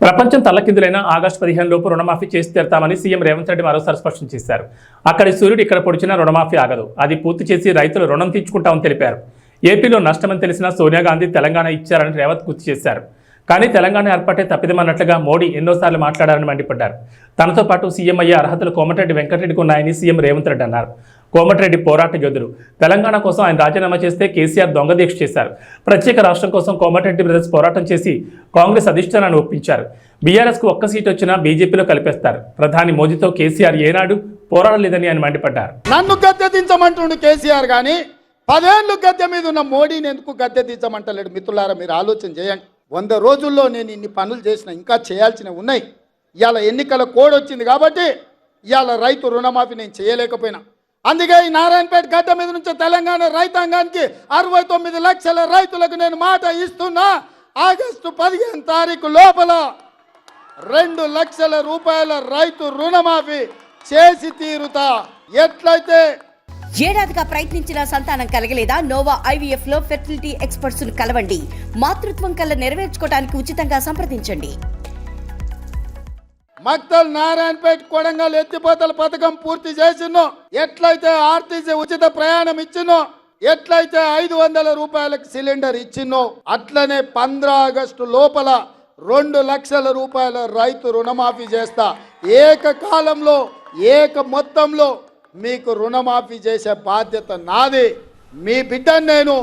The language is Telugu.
ప్రపంచం తల్లకిందులైన ఆగస్టు 15 లోపు రుణమాఫీ చేసి తీరుతామని సీఎం రేవంత్ రెడ్డి మరోసారి స్పష్టం చేశారు. అక్కడి సూర్యుడు ఇక్కడ పొడిచినా రుణమాఫీ ఆగదు. అది పూర్తి చేసి రైతులు రుణం తీర్చుకుంటామని తెలిపారు. ఏపీలో నష్టమని తెలిసినా సోనియా గాంధీ తెలంగాణ ఇచ్చారని రేవంత్ గుర్తు చేశారు. కానీ తెలంగాణ ఏర్పాటే తప్పిదమన్నట్లుగా మోడీ ఎన్నోసార్లు మాట్లాడారని మండిపడ్డారు. తనతో పాటు సీఎం అయ్యే అర్హతలు కోమటిరెడ్డి వెంకటరెడ్డికి ఉన్నాయని సీఎం రేవంత్ రెడ్డి అన్నారు. కోమటిరెడ్డి పోరాట యోధుడు. తెలంగాణ కోసం ఆయన రాజీనామా చేస్తే కేసీఆర్ దొంగ దీక్ష చేశారు. ప్రత్యేక రాష్ట్రం కోసం కోమటిరెడ్డి బ్రదర్స్ పోరాటం చేసి కాంగ్రెస్ అధిష్టానాన్ని ఒప్పించారు. బీఆర్ఎస్కు ఒక్క సీటు వచ్చినా బీజేపీలో కలిపేస్తారు. ప్రధాని మోదీతో కేసీఆర్ ఏనాడు పోరాడలేదని ఆయన మండిపడ్డారు. నన్ను గద్దె దించమంటుండు కేసీఆర్ కానీ 10 ఏళ్ళు గద్దె మీద ఉన్న మోడీని ఎందుకు గద్దె దించమంటలేడు? మిత్రులారా, మీరు ఆలోచన చేయండి. 100 రోజుల్లో నేను ఇన్ని పనులు చేసిన, ఇంకా చేయాల్సినవి ఉన్నాయి. ఇవాళ ఎన్నికల కోడ్ వచ్చింది కాబట్టి ఇవాళ రైతు రుణమాఫీ నేను చేయలేకపోయినా. అందుకే ఈ నారాయణపేట గడ్డ మీద నుంచి తెలంగాణ రైతాంగానికి 69 లక్షల రైతులకు నేను మాట ఇస్తున్నా. ఆగస్టు 15 తారీఖు లోపల 2 లక్షల రూపాయల రైతు రుణమాఫీ చేసి తీరుతా. ఎట్లయితే ఏడాదిగా ప్రయత్నించిన సంతానం కలగలేదా? నోవా ఐవీఎఫ్ లో ఫెర్టిలిటీ ఎక్స్పర్ట్స్ ను కలవండి. మాతృత్వం కల నెరవేర్చుకోవడానికి ఉచితంగా సంప్రదించండి. మక్తల్ నారాయణపేట కొడంగల్ ఎత్తిపోతల పథకం పూర్తి చేసినో, ఎట్లయితే ఆర్టీసీ ఉచిత ప్రయాణం ఇచ్చినో, ఎట్లయితే 500 రూపాయలకు సిలిండర్ ఇచ్చినో, అట్లనే 15 ఆగస్టు లోపల 2 లక్షల రూపాయల రైతు రుణమాఫీ చేస్తా. ఏకకాలంలో మొత్తంలో మీకు రుణమాఫీ చేసే బాధ్యత నాది. మీ బిడ్డను నేను